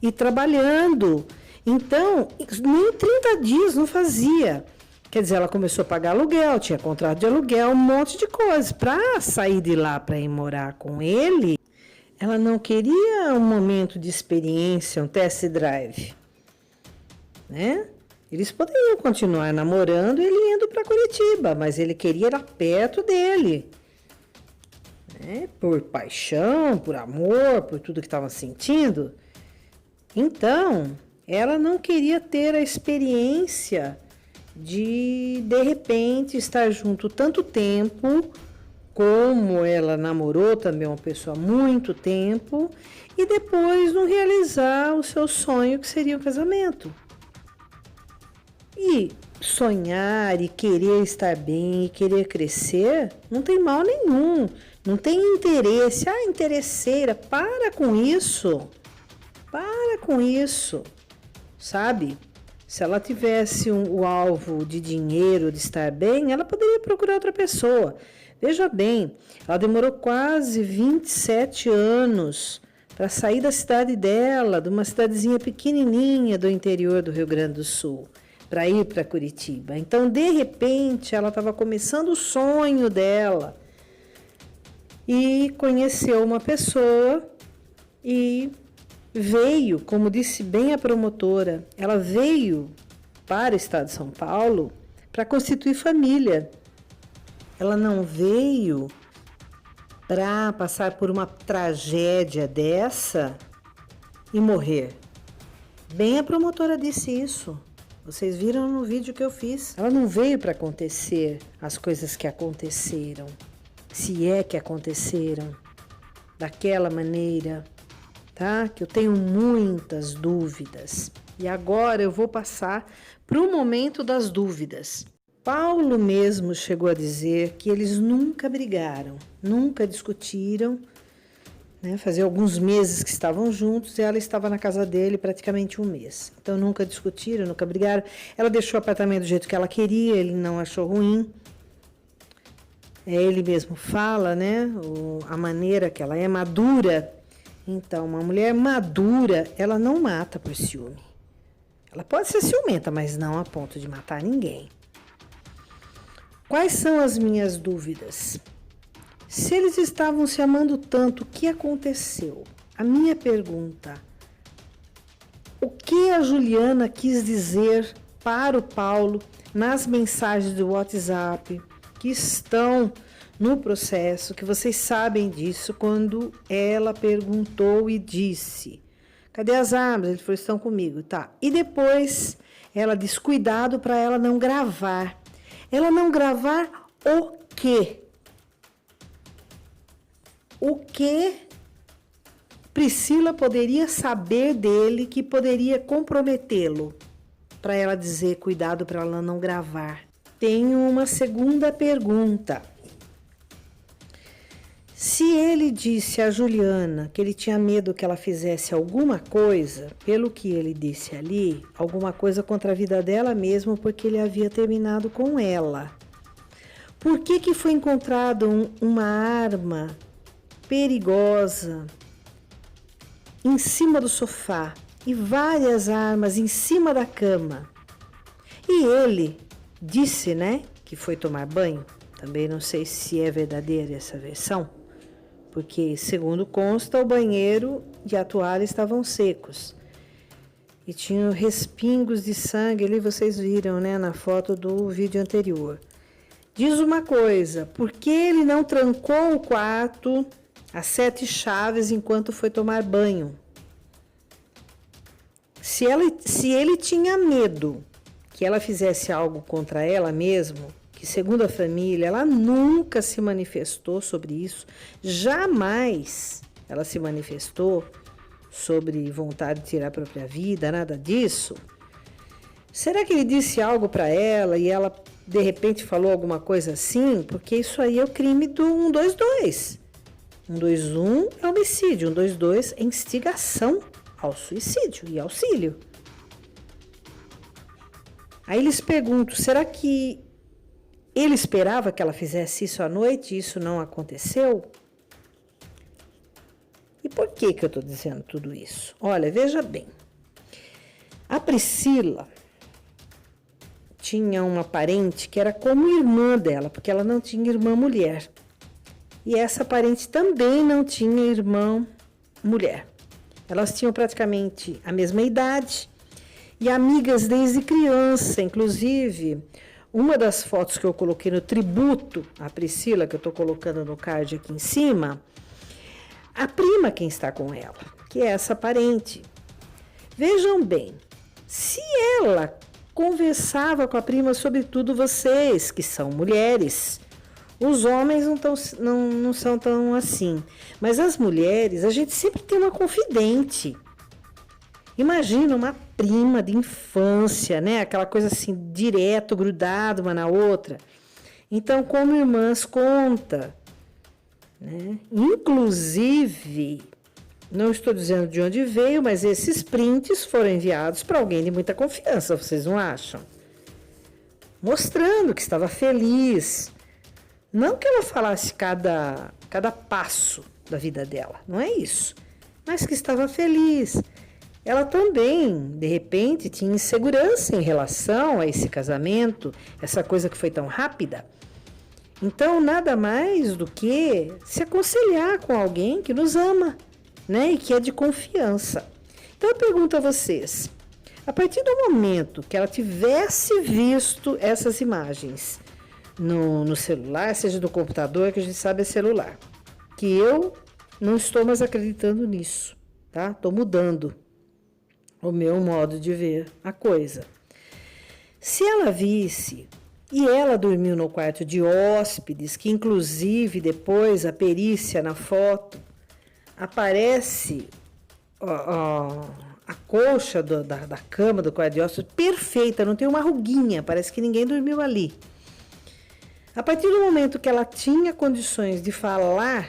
e trabalhando. Então, nem 30 dias não fazia. Quer dizer, ela começou a pagar aluguel, tinha contrato de aluguel, um monte de coisas. Para sair de lá para ir morar com ele, ela não queria um momento de experiência, um test drive, né? Eles poderiam continuar namorando, ele indo para Curitiba, mas ele queria ir perto dele, né? Por paixão, por amor, por tudo que estava sentindo. Então, ela não queria ter a experiência de repente, estar junto tanto tempo, como ela namorou também uma pessoa há muito tempo, e depois não realizar o seu sonho, que seria o casamento. E sonhar e querer estar bem e querer crescer, não tem mal nenhum, não tem interesse. Interesseira, para com isso, sabe? Se ela tivesse o alvo de dinheiro, de estar bem, ela poderia procurar outra pessoa. Veja bem, ela demorou quase 27 anos para sair da cidade dela, de uma cidadezinha pequenininha do interior do Rio Grande do Sul, para ir para Curitiba. Então, de repente, ela estava começando o sonho dela e conheceu uma pessoa e veio, como disse bem a promotora, ela veio para o estado de São Paulo para constituir família. Ela não veio para passar por uma tragédia dessa e morrer. Bem a promotora disse isso. Vocês viram no vídeo que eu fiz. Ela não veio para acontecer as coisas que aconteceram, se é que aconteceram daquela maneira, tá? Que eu tenho muitas dúvidas. E agora eu vou passar para o momento das dúvidas. Paulo mesmo chegou a dizer que eles nunca brigaram, nunca discutiram, né? Fazia alguns meses que estavam juntos e ela estava na casa dele praticamente um mês. Então nunca discutiram, nunca brigaram. Ela deixou o apartamento do jeito que ela queria, ele não achou ruim. Ele mesmo fala, né? A maneira que ela é madura. Então, uma mulher madura, ela não mata por ciúme. Ela pode ser ciumenta, mas não a ponto de matar ninguém. Quais são as minhas dúvidas? Se eles estavam se amando tanto, o que aconteceu? A minha pergunta: o que a Juliana quis dizer para o Paulo nas mensagens do WhatsApp que estão no processo, que vocês sabem disso, quando ela perguntou e disse: cadê as armas? Ele falou: estão comigo, tá. E depois ela disse: cuidado para ela não gravar. Ela não gravar o quê? O que Priscila poderia saber dele que poderia comprometê-lo? Para ela dizer: cuidado para ela não gravar. Tenho uma segunda pergunta. Se ele disse a Juliana que ele tinha medo que ela fizesse alguma coisa, pelo que ele disse ali, alguma coisa contra a vida dela mesmo, porque ele havia terminado com ela. Por que foi encontrado uma arma perigosa em cima do sofá e várias armas em cima da cama? E ele disse, né, que foi tomar banho. Também não sei se é verdadeira essa versão, porque, segundo consta, o banheiro e a toalha estavam secos. E tinham respingos de sangue ali, vocês viram, né, na foto do vídeo anterior. Diz uma coisa: por que ele não trancou o quarto às 7 chaves enquanto foi tomar banho? Se ele tinha medo que ela fizesse algo contra ela mesmo, que, segundo a família, ela nunca se manifestou sobre isso, jamais ela se manifestou sobre vontade de tirar a própria vida, nada disso. Será que ele disse algo para ela e ela, de repente, falou alguma coisa assim? Porque isso aí é o crime do 122. 121 é homicídio, 122 é instigação ao suicídio e auxílio. Aí eles perguntam: será que ele esperava que ela fizesse isso à noite e isso não aconteceu? E por que eu estou dizendo tudo isso? Olha, veja bem. A Priscila tinha uma parente que era como irmã dela, porque ela não tinha irmã mulher. E essa parente também não tinha irmã mulher. Elas tinham praticamente a mesma idade e amigas desde criança, inclusive. Uma das fotos que eu coloquei no tributo à Priscila, que eu estou colocando no card aqui em cima, a prima quem está com ela, que é essa parente. Vejam bem, se ela conversava com a prima, sobretudo vocês, que são mulheres, os homens não são tão assim, mas as mulheres, a gente sempre tem uma confidente. Imagina uma prima de infância, né? Aquela coisa assim, direto, grudado uma na outra. Então, como irmãs, conta, né? Inclusive, não estou dizendo de onde veio, mas esses prints foram enviados para alguém de muita confiança, vocês não acham? Mostrando que estava feliz Não que ela falasse cada passo da vida dela, não é isso. Mas que estava feliz. Ela também, de repente, tinha insegurança em relação a esse casamento, essa coisa que foi tão rápida. Então, nada mais do que se aconselhar com alguém que nos ama, né? E que é de confiança. Então, eu pergunto a vocês, a partir do momento que ela tivesse visto essas imagens no celular, seja do computador, que a gente sabe é celular, que eu não estou mais acreditando nisso, tá? Estou mudando o meu modo de ver a coisa. Se ela visse, e ela dormiu no quarto de hóspedes, que inclusive depois a perícia na foto aparece a colcha da cama do quarto de hóspedes perfeita, não tem uma ruguinha, parece que ninguém dormiu ali. A partir do momento que ela tinha condições de falar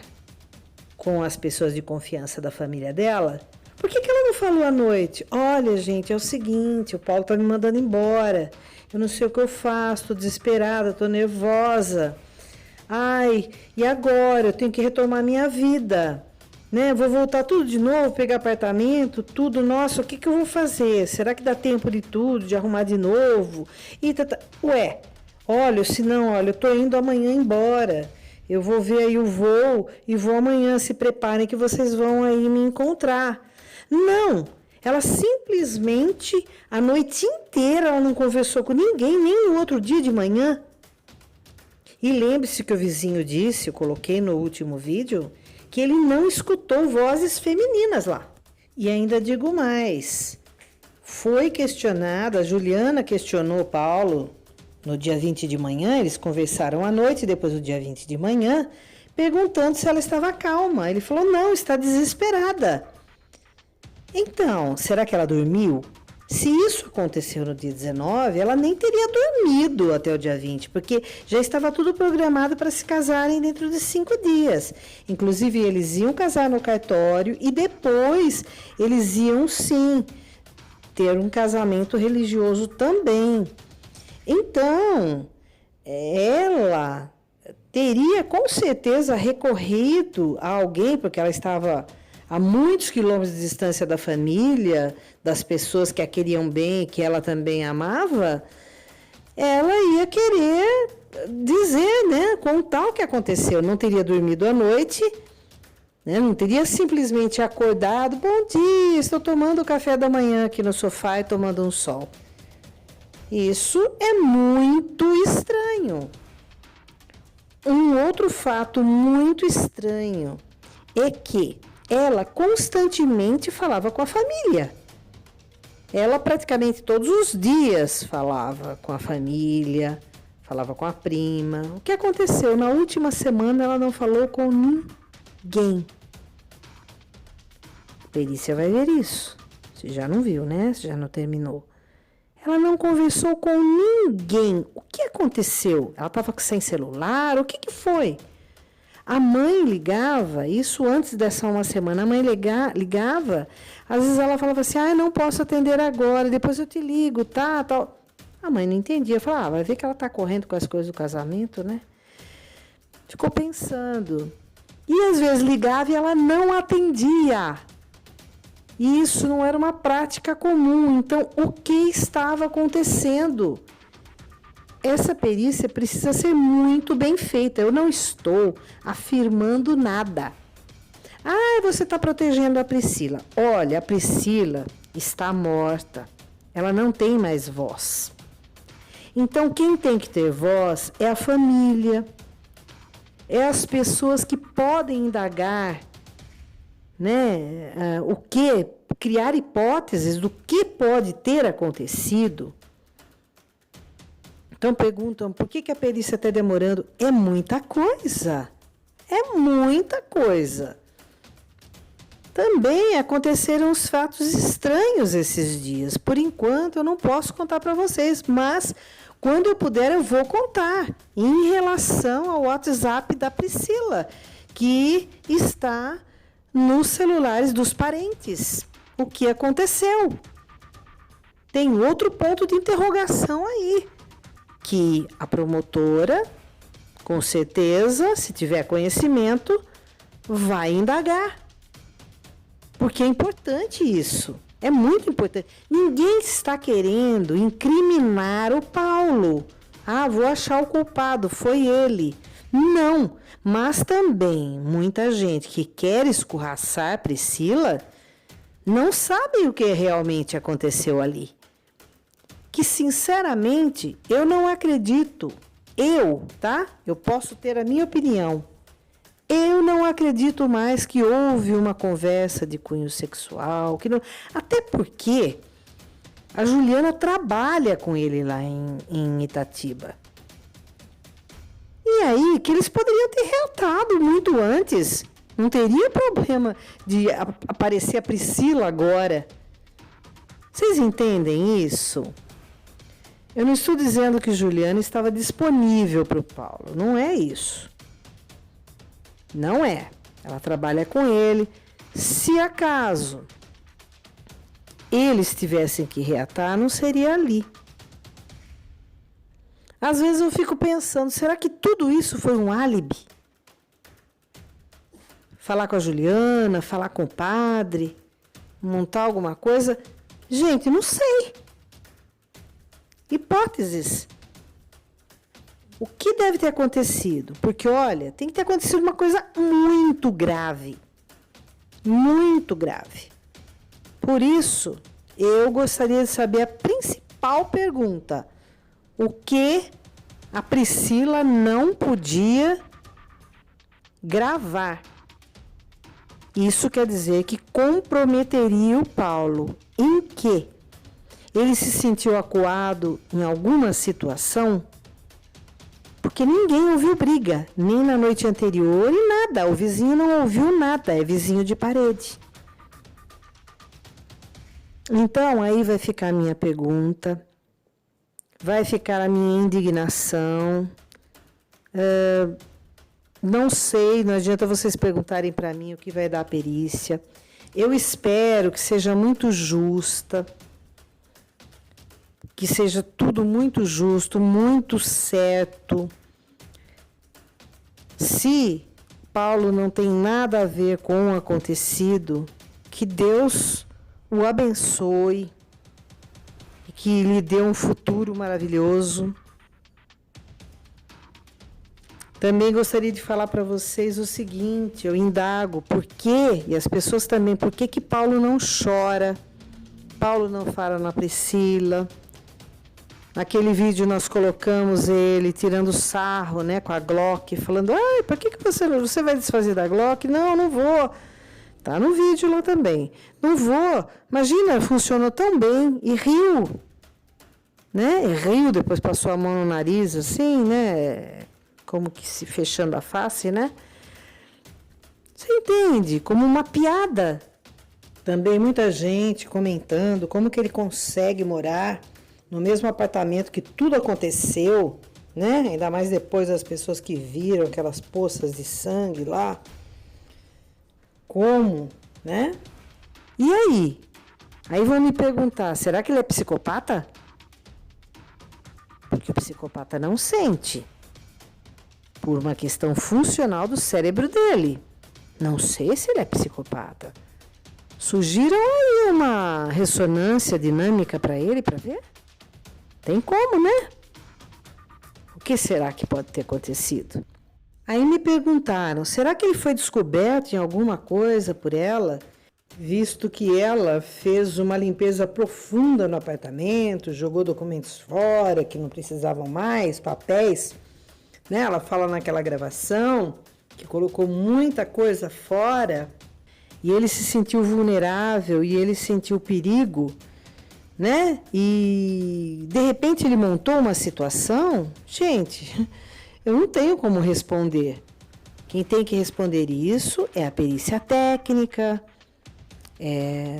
com as pessoas de confiança da família dela, por que ela não falou à noite? Olha, gente, é o seguinte, o Paulo tá me mandando embora. Eu não sei o que eu faço, tô desesperada, tô nervosa. Ai, e agora? Eu tenho que retomar minha vida, né? Vou voltar tudo de novo, pegar apartamento, tudo. Nossa, o que eu vou fazer? Será que dá tempo de tudo, de arrumar de novo? Ué, olha, eu tô indo amanhã embora. Eu vou ver aí o voo e vou amanhã. Se preparem que vocês vão aí me encontrar. Não, ela simplesmente, a noite inteira, ela não conversou com ninguém, nem no outro dia de manhã. E lembre-se que o vizinho disse, eu coloquei no último vídeo, que ele não escutou vozes femininas lá. E ainda digo mais, foi questionada, a Juliana questionou o Paulo no dia 20 de manhã, eles conversaram à noite, depois do dia 20 de manhã, perguntando se ela estava calma. Ele falou, não, está desesperada. Então, será que ela dormiu? Se isso aconteceu no dia 19, ela nem teria dormido até o dia 20, porque já estava tudo programado para se casarem dentro de 5 dias. Inclusive, eles iam casar no cartório e depois eles iam, sim, ter um casamento religioso também. Então, ela teria com certeza recorrido a alguém, porque ela estava a muitos quilômetros de distância da família, das pessoas que a queriam bem e que ela também amava, ela ia querer dizer, né, contar o que aconteceu. Não teria dormido à noite, né, não teria simplesmente acordado, bom dia, estou tomando o café da manhã aqui no sofá e tomando um sol. Isso é muito estranho. Um outro fato muito estranho é que ela constantemente falava com a família. Ela praticamente todos os dias falava com a família, falava com a prima. O que aconteceu? Na última semana ela não falou com ninguém. A perícia vai ver isso. Você já não viu, né? Você já não terminou. Ela não conversou com ninguém. O que aconteceu? Ela estava sem celular? O que foi? A mãe ligava, isso antes dessa uma semana, a mãe ligava, às vezes ela falava assim, não posso atender agora, depois eu te ligo, tá, tal. A mãe não entendia, falava, vai ver que ela está correndo com as coisas do casamento, né? Ficou pensando. E às vezes ligava e ela não atendia. E isso não era uma prática comum. Então, o que estava acontecendo? Essa perícia precisa ser muito bem feita. Eu não estou afirmando nada. Você está protegendo a Priscila. Olha, a Priscila está morta. Ela não tem mais voz. Então, quem tem que ter voz é a família, é as pessoas que podem indagar, né? Criar hipóteses do que pode ter acontecido. Então perguntam, por que a perícia está demorando? É muita coisa. É muita coisa. Também aconteceram os fatos estranhos esses dias. Por enquanto, eu não posso contar para vocês, mas quando eu puder, eu vou contar. Em relação ao WhatsApp da Priscila, que está nos celulares dos parentes. O que aconteceu? Tem outro ponto de interrogação aí. Que a promotora Com certeza, se tiver conhecimento, vai indagar. Porque é importante isso. É muito importante. Ninguém está querendo incriminar o Paulo. Ah, vou achar o culpado, foi ele. Não, mas também muita gente que quer escorraçar Priscila não sabe o que realmente aconteceu ali. Que, sinceramente, eu não acredito. Eu posso ter a minha opinião. Eu não acredito mais que houve uma conversa de cunho sexual. Até porque a Juliana trabalha com ele lá em Itatiba. E aí, que eles poderiam ter reatado muito antes. Não teria problema de aparecer a Priscila agora. Vocês entendem isso? Eu não estou dizendo que Juliana estava disponível para o Paulo. Não é isso. Não é. Ela trabalha com ele. Se acaso eles tivessem que reatar, não seria ali. Às vezes eu fico pensando, será que tudo isso foi um álibi? Falar com a Juliana, falar com o padre, montar alguma coisa? Gente, não sei. Hipóteses. O que deve ter acontecido? Porque, olha, tem que ter acontecido uma coisa muito grave. Muito grave. Por isso, eu gostaria de saber a principal pergunta. O que a Priscila não podia gravar? Isso quer dizer que comprometeria o Paulo. Em quê? Ele se sentiu acuado em alguma situação? Porque ninguém ouviu briga, nem na noite anterior e nada. O vizinho não ouviu nada, é vizinho de parede. Então, aí vai ficar a minha pergunta, vai ficar a minha indignação. Não sei, não adianta vocês perguntarem para mim o que vai dar a perícia. Eu espero que seja muito justa, que seja tudo muito justo, muito certo. Se Paulo não tem nada a ver com o acontecido, que Deus o abençoe e que lhe dê um futuro maravilhoso. Também gostaria de falar para vocês o seguinte, eu indago por quê, e as pessoas também, por que Paulo não chora, Paulo não fala na Priscila. Naquele vídeo nós colocamos ele tirando sarro, né, com a Glock, falando, por que você vai desfazer da Glock? Não, não vou. Tá no vídeo lá também. Não vou. Imagina, funcionou tão bem e riu. Né? E riu, depois passou a mão no nariz, assim, né? Como que se fechando a face, né? Você entende? Como uma piada. Também muita gente comentando como que ele consegue morar no mesmo apartamento que tudo aconteceu, né? Ainda mais depois das pessoas que viram aquelas poças de sangue lá. Como, né? E aí? Aí vão me perguntar, será que ele é psicopata? Porque o psicopata não sente. Por uma questão funcional do cérebro dele. Não sei se ele é psicopata. Sugiram aí uma ressonância dinâmica para ele, para ver? Tem como, né? O que será que pode ter acontecido? Aí me perguntaram, será que ele foi descoberto em alguma coisa por ela, visto que ela fez uma limpeza profunda no apartamento, jogou documentos fora que não precisavam mais, papéis, né? Ela fala naquela gravação que colocou muita coisa fora e ele se sentiu vulnerável e ele sentiu perigo, né? E de repente ele montou uma situação, gente, eu não tenho como responder. Quem tem que responder isso é a perícia técnica,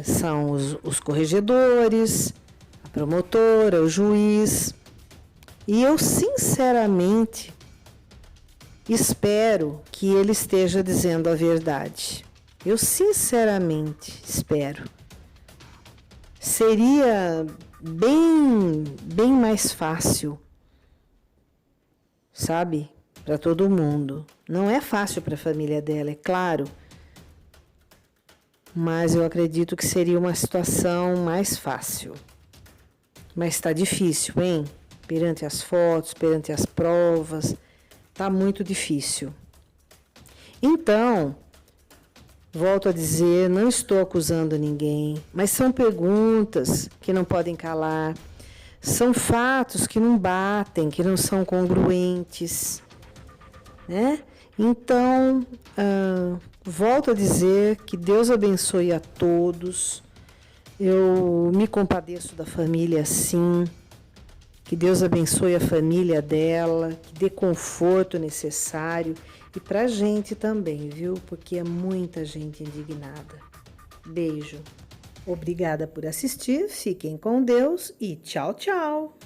são os corregedores, a promotora, o juiz. E eu, sinceramente, espero que ele esteja dizendo a verdade. Eu, sinceramente, espero. Seria bem mais fácil, sabe? para todo mundo. Não é fácil para a família dela, é claro. Mas eu acredito que seria uma situação mais fácil. Mas está difícil, hein? Perante as fotos, perante as provas, está muito difícil. Então, volto a dizer, não estou acusando ninguém, mas são perguntas que não podem calar, são fatos que não batem, que não são congruentes, né? Então, volto a dizer que Deus abençoe a todos. Eu me compadeço da família, sim. Que Deus abençoe a família dela, que dê conforto necessário e para a gente também, viu? Porque é muita gente indignada. Beijo. Obrigada por assistir, fiquem com Deus e tchau, tchau!